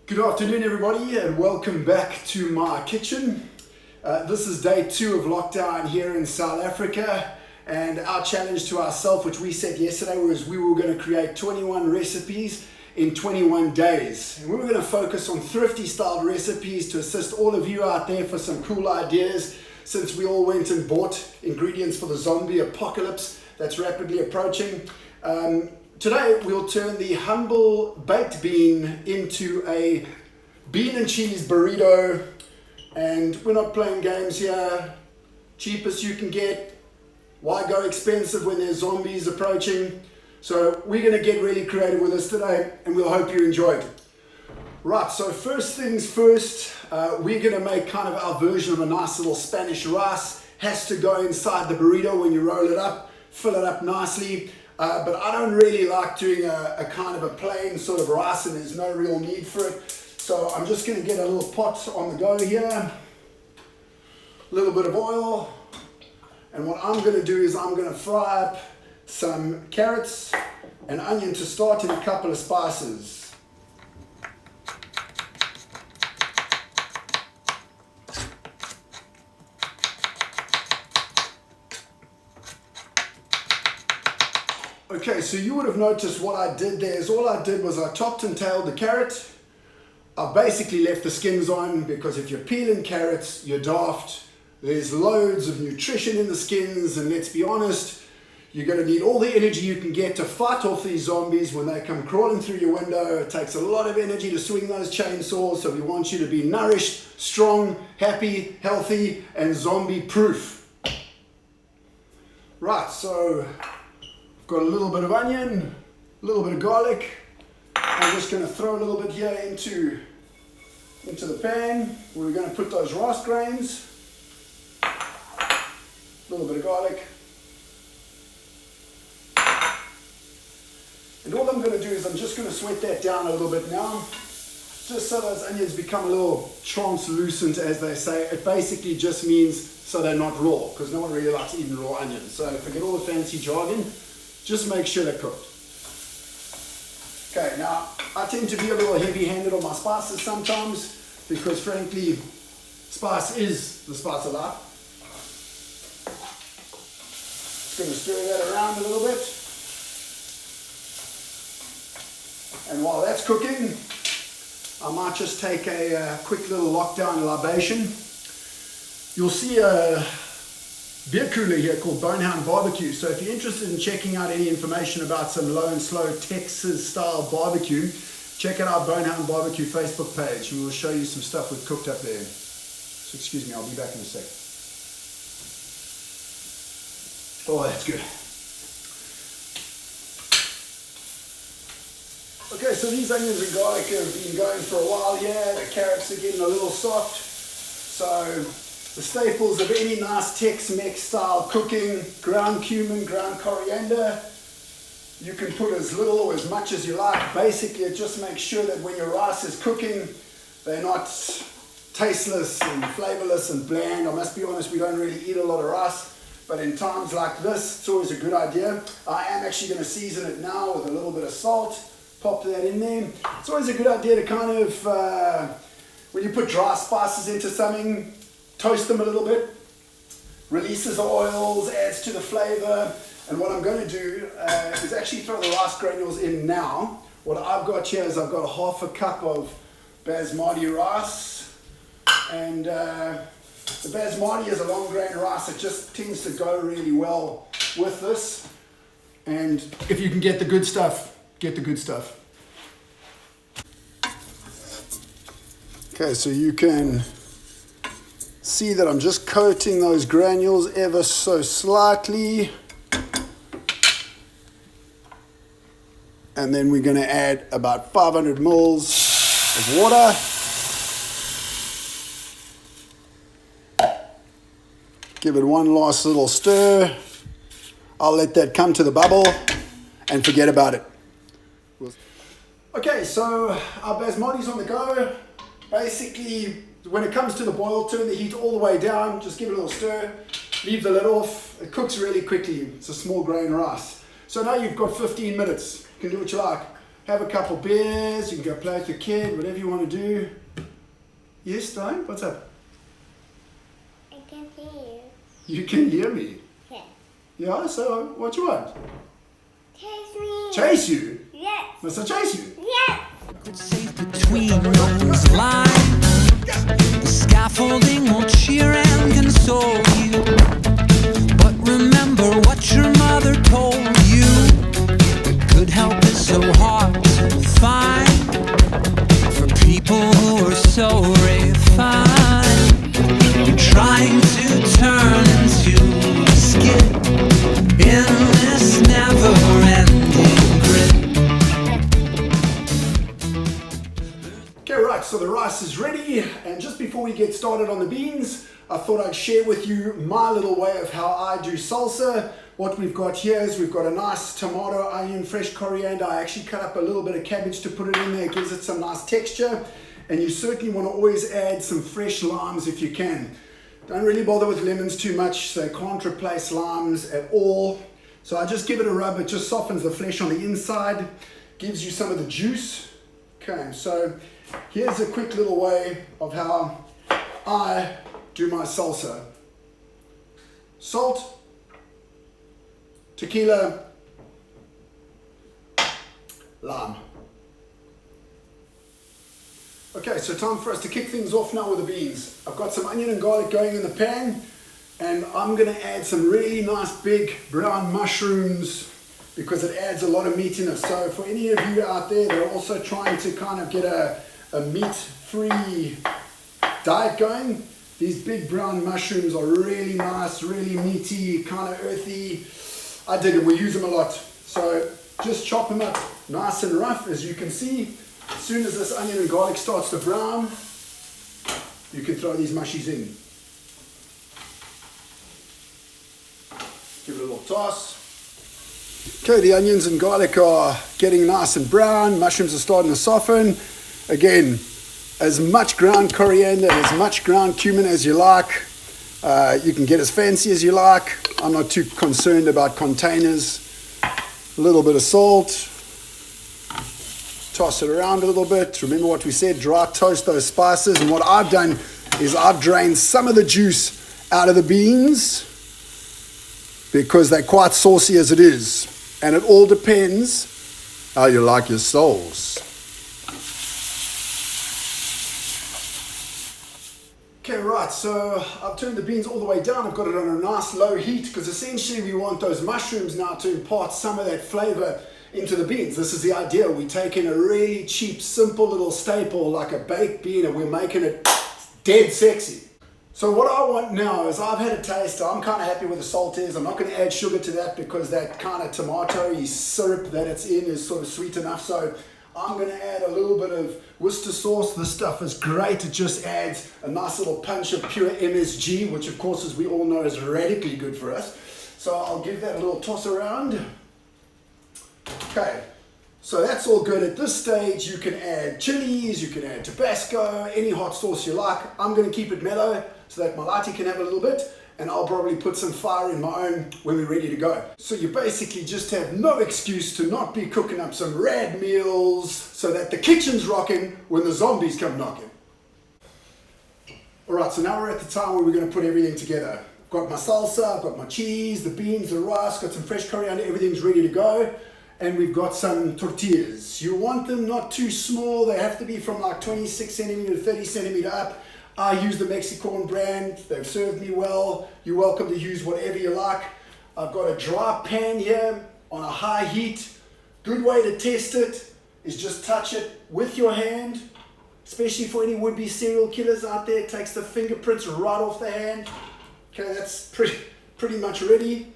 Good afternoon everybody and welcome back to my kitchen. This is day 2 of lockdown here in South Africa, and our challenge to ourselves, which we set yesterday, was we were going to create 21 recipes in 21 days. And we were going to focus on thrifty style recipes to assist all of you out there for some cool ideas, since we all went and bought ingredients for the zombie apocalypse that's rapidly approaching. Today we'll turn the humble baked bean into a bean and cheese burrito, and we're not playing games here. Cheapest you can get. Why go expensive when there's zombies approaching? So we're going to get really creative with this today, and we'll hope you enjoy it. Right, so first things first, we're going to make kind of our version of a nice little Spanish rice. Has to go inside the burrito when you roll it up, fill it up nicely. But I don't really like doing a kind of a plain sort of rice, and there's no real need for it. So I'm just going to get a little pot on the go here, a little bit of oil, and what I'm going to do is I'm going to fry up some carrots and onion to start, and a couple of spices. Okay, so you would have noticed what I did there is all I did was I topped and tailed the carrot. I basically left the skins on, because if you're peeling carrots, you're daft. There's loads of nutrition in the skins, and let's be honest, you're going to need all the energy you can get to fight off these zombies when they come crawling through your window. It takes a lot of energy to swing those chainsaws, so we want you to be nourished, strong, happy, healthy, and zombie-proof. Right, so got a little bit of onion, a little bit of garlic. I'm just going to throw a little bit here into the pan. We're going to put those rice grains, a little bit of garlic. And all I'm going to do is I'm just going to sweat that down a little bit now, just so those onions become a little translucent, as they say. It basically just means so they're not raw, because no one really likes eating raw onions. So forget all the fancy jargon. Just make sure they're cooked. Okay, now I tend to be a little heavy-handed on my spices sometimes, because frankly, spice is the spice of life. Just going to stir that around a little bit. And while that's cooking, I might just take a quick little lockdown libation. You'll see a beer cooler here called Bonehound Barbecue. So if you're interested in checking out any information about some low and slow Texas style barbecue, check out our Bonehound Barbecue Facebook page. We will show you some stuff we've cooked up there. So excuse me, I'll be back in a sec. Oh, that's good. Okay, so these onions and garlic have been going for a while here. The carrots are getting a little soft. So the staples of any nice Tex-Mex style cooking: ground cumin, ground coriander. You can put as little or as much as you like. Basically, it just makes sure that when your rice is cooking, they're not tasteless and flavorless and bland. I must be honest, we don't really eat a lot of rice, but in times like this, it's always a good idea. I am actually going to season it now with a little bit of salt. Pop that in there. It's always a good idea to kind of, when you put dry spices into something, toast them a little bit, releases the oils, adds to the flavor. And what I'm going to do is actually throw the rice granules in now. What I've got here is I've got half a cup of basmati rice, and the basmati is a long grain rice. It just tends to go really well with this, and if you can get the good stuff, get the good stuff. Okay, so you can see that I'm just coating those granules ever so slightly. And then we're going to add about 500 mils of water. Give it one last little stir. I'll let that come to the bubble and forget about it. Okay, so our basmati's on the go. Basically, when it comes to the boil, turn the heat all the way down. Just give it a little stir. Leave the lid off. It cooks really quickly. It's a small grain rice. So now you've got 15 minutes. You can do what you like. have a couple beers, you can go play with your kid, whatever you want to do. Yes, Stein, what's up? I can hear you. You can hear me? Yeah. Yeah, so what you want? Chase me. Chase you? Yes. Must I chase you? Yes. Safe between those lines. The scaffolding will cheer and console you. But remember what your mother told you. Good help is so hard to find for people who are so refined. Trying to turn into a skid in this never-ending grid. Okay, right, so the rice is ready, and just before we get started on the beans, I thought I'd share with you my little way of how I do salsa. What we've got here is we've got a nice tomato, onion, fresh coriander. I actually cut up a little bit of cabbage to put it in there. It gives it some nice texture, and you certainly want to always add some fresh limes if you can. Don't really bother with lemons too much, so you can't replace limes at all. So I just give it a rub, it just softens the flesh on the inside, gives you some of the juice. Okay, so here's a quick little way of how I do my salsa. Salt, tequila, lime. Okay, so time for us to kick things off now with the beans. I've got some onion and garlic going in the pan, and I'm going to add some really nice big brown mushrooms because it adds a lot of meatiness. So for any of you out there that are also trying to kind of get a meat-free diet going, these big brown mushrooms are really nice, really meaty, kind of earthy. I dig them, we use them a lot. So just chop them up nice and rough, as you can see. As soon as this onion and garlic starts to brown, you can throw these mushies in. Give it a little toss. Okay, the onions and garlic are getting nice and brown. Mushrooms are starting to soften. Again, as much ground coriander, as much ground cumin as you like. You can get as fancy as you like. I'm not too concerned about containers. A little bit of salt. Toss it around a little bit. Remember what we said, dry toast those spices. And what I've done is I've drained some of the juice out of the beans because they're quite saucy as it is. And it all depends how you like your sauce. Okay, right, so I've turned the beans all the way down. I've got it on a nice low heat because essentially we want those mushrooms now to impart some of that flavor into the beans. This is the idea. We're taking a really cheap, simple little staple like a baked bean and we're making it dead sexy. So what I want now is I've had a taste. I'm kind of happy with the salt is. I'm not going to add sugar to that because that kind of tomato-y syrup that it's in is sort of sweet enough. So I'm going to add a little bit of Worcester sauce. This stuff is great. It just adds a nice little punch of pure MSG, which of course, as we all know, is radically good for us. So I'll give that a little toss around. Okay, so that's all good. At this stage, you can add chilies, you can add Tabasco, any hot sauce you like. I'm going to keep it mellow so that Malati can have a little bit, and I'll probably put some fire in my own when we're ready to go. So you basically just have no excuse to not be cooking up some rad meals so that the kitchen's rocking when the zombies come knocking. All right, so now we're at the time where we're going to put everything together. I've got my salsa, I've got my cheese, the beans, the rice, got some fresh coriander, everything's ready to go. And we've got some tortillas. You want them not too small. They have to be from like 26 centimeter to 30 centimeter up. I use the Mexican brand. They've served me well. You're welcome to use whatever you like. I've got a dry pan here on a high heat. Good way to test it is just touch it with your hand, especially for any would-be serial killers out there. It takes the fingerprints right off the hand. Okay, that's pretty much ready.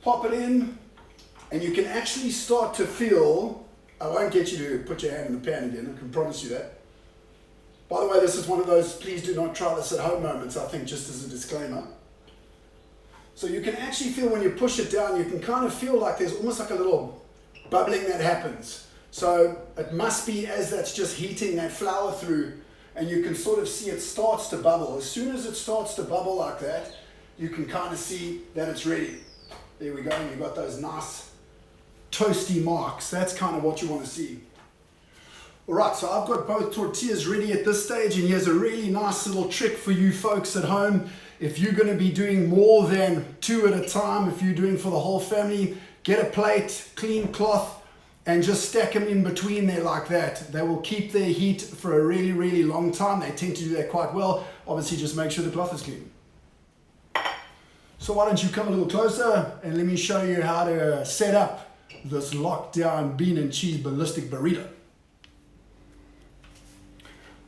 Pop it in. And you can actually start to feel, I won't get you to put your hand in the pan again, I can promise you that. By the way, this is one of those please do not try this at home moments, I think, just as a disclaimer. So you can actually feel when you push it down, you can kind of feel like there's almost like a little bubbling that happens. So it must be as that's just heating that flour through, and you can sort of see it starts to bubble. As soon as it starts to bubble like that, you can kind of see that it's ready. There we go, and you've got those nice toasty marks. That's kind of what you want to see. All right, so I've got both tortillas ready at this stage, and here's a really nice little trick for you folks at home. If you're going to be doing more than 2 at a time, if you're doing for the whole family, get a plate, clean cloth, and just stack them in between there like that. They will keep their heat for a really, really long time. They tend to do that quite well. Obviously, just make sure the cloth is clean. So why don't you come a little closer and let me show you how to set up this lockdown bean and cheese ballistic burrito.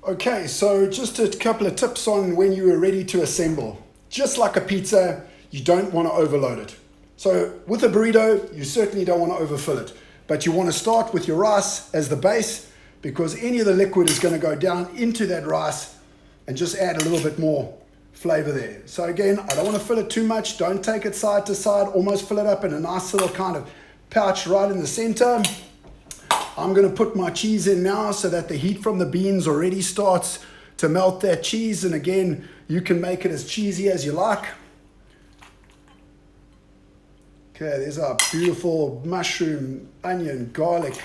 Okay, so just a couple of tips on when you are ready to assemble. Just like a pizza, you don't want to overload it. So with a burrito, you certainly don't want to overfill it. But you want to start with your rice as the base, because any of the liquid is going to go down into that rice and just add a little bit more flavor there. So again, I don't want to fill it too much. Don't take it side to side. Almost fill it up in a nice little kind of pouch right in the center. I'm going to put my cheese in now so that the heat from the beans already starts to melt that cheese. And again, you can make it as cheesy as you like. Okay, there's our beautiful mushroom, onion, garlic,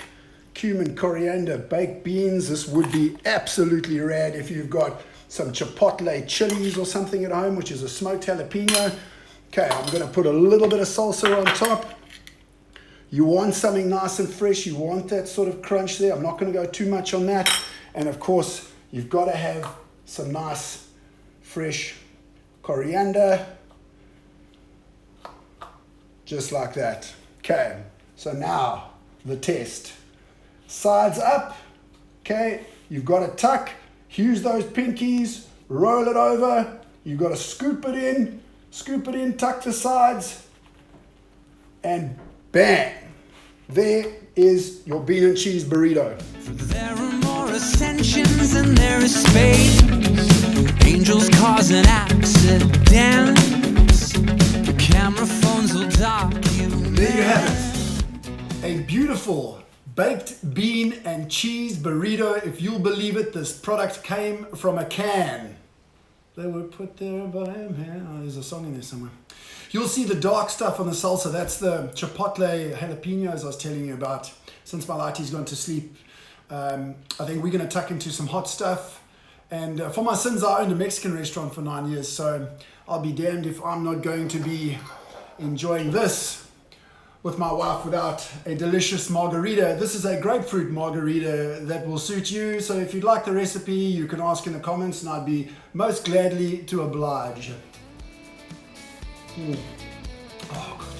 cumin, coriander, baked beans. This would be absolutely rad if you've got some chipotle chilies or something at home, which is a smoked jalapeno. Okay, I'm going to put a little bit of salsa on top. You want something nice and fresh. You want that sort of crunch there. I'm not going to go too much on that. And of course, you've got to have some nice, fresh coriander. Just like that. Okay, so now the test. Sides up. Okay, you've got to tuck. Use those pinkies. Roll it over. You've got to scoop it in, tuck the sides. And bang. There is your bean and cheese burrito. There are more ascensions than there is space. Angels causing accidents. The camera phones will dock you. There you have it. A beautiful baked bean and cheese burrito. If you'll believe it, this product came from a can. They were put there by him. Oh, there's a song in there somewhere. You'll see the dark stuff on the salsa. That's the chipotle jalapenos I was telling you about. Since my lighty's gone to sleep, I think we're going to tuck into some hot stuff. And for my sins, I owned a Mexican restaurant for 9 years, so I'll be damned if I'm not going to be enjoying this with my wife without a delicious margarita. This is a grapefruit margarita that will suit you. So if you'd like the recipe, you can ask in the comments, and I'd be most gladly to oblige. Oh, God.